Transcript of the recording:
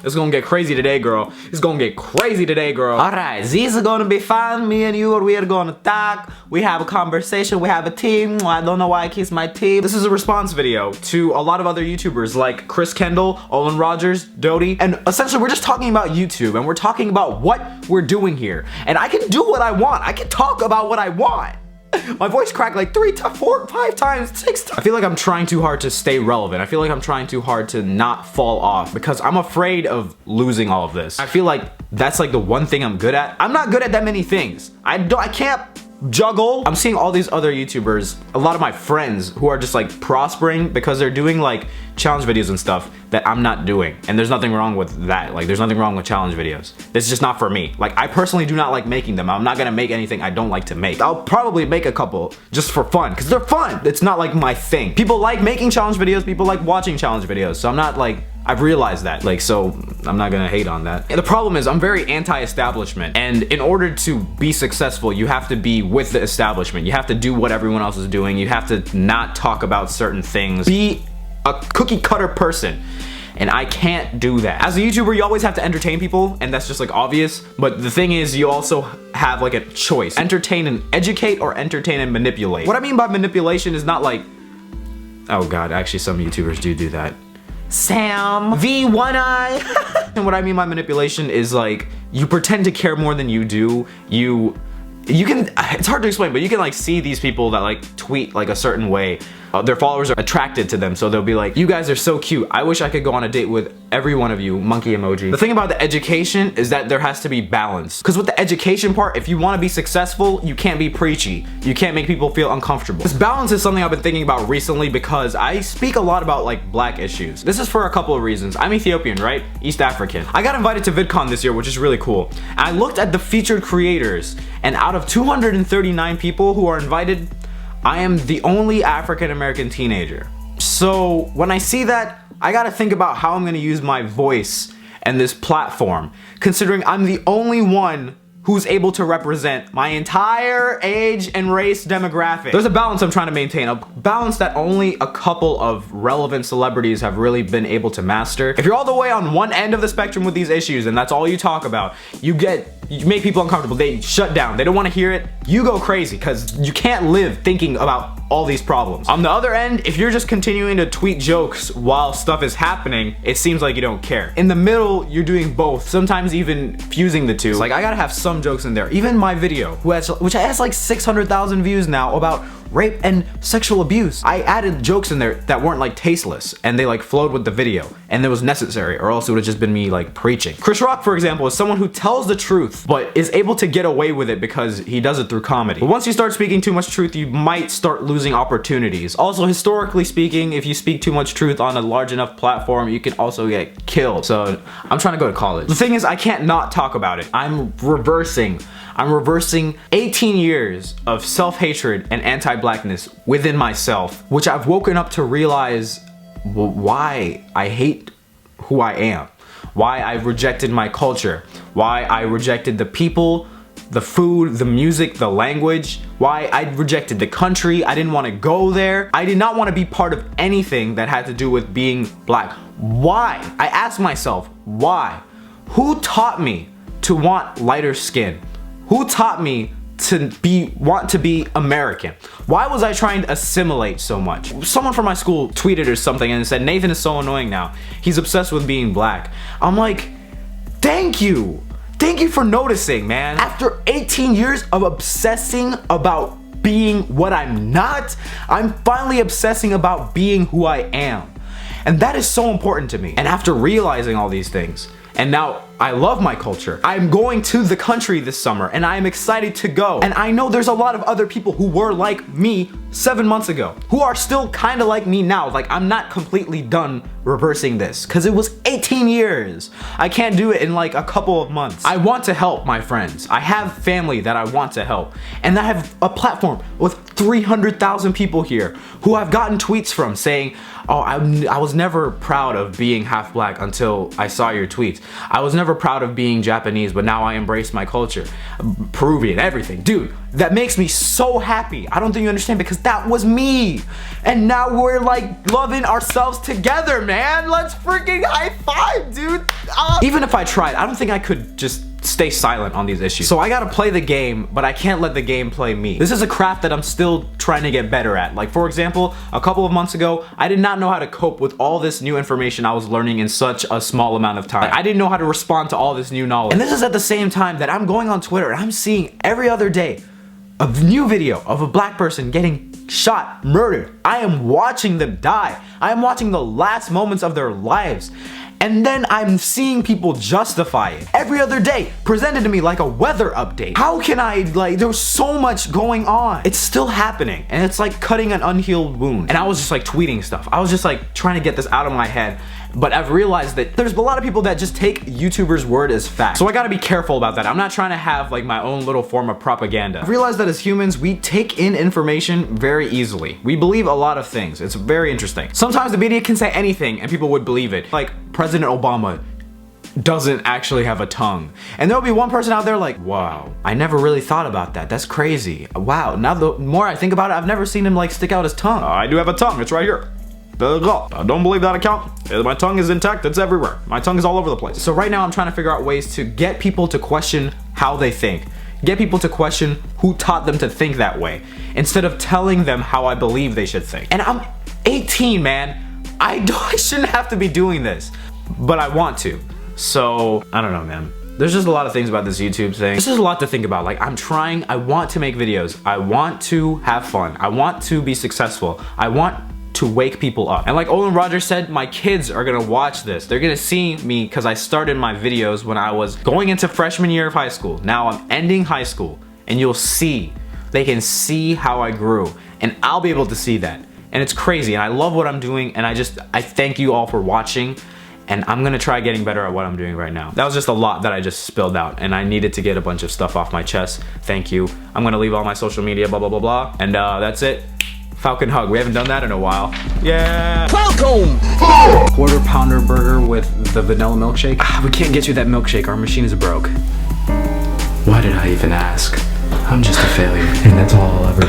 It's gonna get crazy today, girl. It's gonna get crazy today, girl. Alright, this is gonna be fun. Me and you, we are gonna talk. We have a conversation. We have a team. I don't know why I kiss my team. This is a response video to a lot of other YouTubers like Chris Kendall, Olin Rogers, Doty, and essentially we're just talking about YouTube and we're talking about what we're doing here. And I can do what I want. I can talk about what I want. My voice cracked like 3, 4, 5 times, 6 times. I feel like I'm trying too hard to stay relevant. I feel like I'm trying too hard to not fall off because I'm afraid of losing all of this. I feel like that's like the one thing I'm good at. I'm not good at that many things. I can't juggle. I'm seeing all these other YouTubers, a lot of my friends who are just like prospering because they're doing like challenge videos and stuff that I'm not doing. And there's nothing wrong with that. Like there's nothing wrong with challenge videos. It's just not for me. Like I personally do not like making them. I'm not gonna make anything I don't like to make. I'll probably make a couple just for fun because they're fun. It's not like my thing. People like making challenge videos. People like watching challenge videos. So I'm not like, I've realized that, like, so I'm not gonna hate on that. And the problem is I'm very anti-establishment, and in order to be successful, you have to be with the establishment. You have to do what everyone else is doing. You have to not talk about certain things. Be a cookie cutter person. And I can't do that. As a YouTuber, you always have to entertain people, and that's just like obvious. But the thing is, you also have like a choice. Entertain and educate, or entertain and manipulate. What I mean by manipulation is not like, oh God, actually some YouTubers do that. Sam V one eye. And what I mean by manipulation is like you pretend to care more than you do. You can, it's hard to explain, but you can like see these people that like tweet like a certain way. Their followers are attracted to them, so they'll be like, you guys are so cute. I wish I could go on a date with every one of you, monkey emoji. The thing about the education is that there has to be balance. Because with the education part, if you want to be successful, you can't be preachy. You can't make people feel uncomfortable. This balance is something I've been thinking about recently because I speak a lot about like black issues. This is for a couple of reasons. I'm Ethiopian, right? East African. I got invited to VidCon this year, which is really cool. And I looked at the featured creators, and out of 239 people who are invited, I am the only African-American teenager. So when I see that, I gotta think about how I'm gonna use my voice and this platform, considering I'm the only one who's able to represent my entire age and race demographic. There's a balance I'm trying to maintain, a balance that only a couple of relevant celebrities have really been able to master. If you're all the way on one end of the spectrum with these issues and that's all you talk about, you make people uncomfortable. They shut down. They don't want to hear it. You go crazy because you can't live thinking about all these problems. On the other end, if you're just continuing to tweet jokes while stuff is happening, it seems like you don't care. In the middle, you're doing both, sometimes even fusing the two. It's like I gotta have some jokes in there. Even my video, which has like 600,000 views now, about rape and sexual abuse. I added jokes in there that weren't like tasteless, and they like flowed with the video, and it was necessary, or else it would have just been me like preaching. Chris Rock, for example, is someone who tells the truth, but is able to get away with it because he does it through comedy. But once you start speaking too much truth, you might start losing opportunities. Also, historically speaking, if you speak too much truth on a large enough platform, you can also get killed. So I'm trying to go to college. The thing is, I can't not talk about it. I'm reversing 18 years of self-hatred and anti-blackness within myself, which I've woken up to realize why I hate who I am, why I rejected my culture, why I rejected the people, the food, the music, the language, why I rejected the country. I didn't want to go there. I did not want to be part of anything that had to do with being black. Why? I asked myself, why? Who taught me to want lighter skin? Who taught me to want to be American? Why was I trying to assimilate so much? Someone from my school tweeted or something and said, Nathan is so annoying now. He's obsessed with being black. I'm like, thank you. Thank you for noticing, man. After 18 years of obsessing about being what I'm not, I'm finally obsessing about being who I am. And that is so important to me. And after realizing all these things, and now I love my culture. I'm going to the country this summer and I'm excited to go. And I know there's a lot of other people who were like me 7 months ago, who are still kind of like me now. Like, I'm not completely done reversing this because it was 18 years. I can't do it in like a couple of months. I want to help my friends. I have family that I want to help. And I have a platform with 300,000 people here who I've gotten tweets from saying, oh, I was never proud of being half black until I saw your tweets. I was never proud of being Japanese, but now I embrace my culture. Peruvian, everything. Dude, that makes me so happy. I don't think you understand, because that was me. And now we're like loving ourselves together, man. Let's freaking high five, dude. Even if I tried, I don't think I could just stay silent on these issues. So I gotta play the game, but I can't let the game play me. This is a craft that I'm still trying to get better at. Like, for example, a couple of months ago, I did not know how to cope with all this new information I was learning in such a small amount of time. Like, I didn't know how to respond to all this new knowledge. And this is at the same time that I'm going on Twitter and I'm seeing every other day a new video of a black person getting shot, murdered. I am watching them die. I am watching the last moments of their lives. And then I'm seeing people justify it every other day, presented to me like a weather update. How can I, like, there's so much going on. It's still happening, and it's like cutting an unhealed wound. And I was just like tweeting stuff. I was just like trying to get this out of my head. But I've realized that there's a lot of people that just take YouTubers' word as fact. So I gotta be careful about that. I'm not trying to have like my own little form of propaganda. I've realized that as humans, we take in information very easily. We believe a lot of things. It's very interesting. Sometimes the media can say anything and people would believe it. Like, President Obama doesn't actually have a tongue. And there'll be one person out there like, wow, I never really thought about that. That's crazy. Wow, now the more I think about it, I've never seen him like stick out his tongue. I do have a tongue, it's right here. I don't believe that account. My tongue is intact, it's everywhere. My tongue is all over the place. So right now I'm trying to figure out ways to get people to question how they think. Get people to question who taught them to think that way, instead of telling them how I believe they should think. And I'm 18, man. I shouldn't have to be doing this, but I want to. So, I don't know, man. There's just a lot of things about this YouTube thing. This is a lot to think about. Like, I want to make videos. I want to have fun. I want to be successful. I want to wake people up. And like Olin Rogers said, my kids are gonna watch this. They're gonna see me because I started my videos when I was going into freshman year of high school. Now I'm ending high school, and you'll see, they can see how I grew, and I'll be able to see that. And it's crazy, and I love what I'm doing, and I thank you all for watching, and I'm gonna try getting better at what I'm doing right now. That was just a lot that I just spilled out, and I needed to get a bunch of stuff off my chest. Thank you. I'm gonna leave all my social media, blah, blah, blah, blah, and that's it. Falcon hug. We haven't done that in a while. Yeah. Falcon! Quarter pounder burger with the vanilla milkshake. We can't get you that milkshake. Our machine is broke. Why did I even ask? I'm just a failure, and that's all I'll ever be.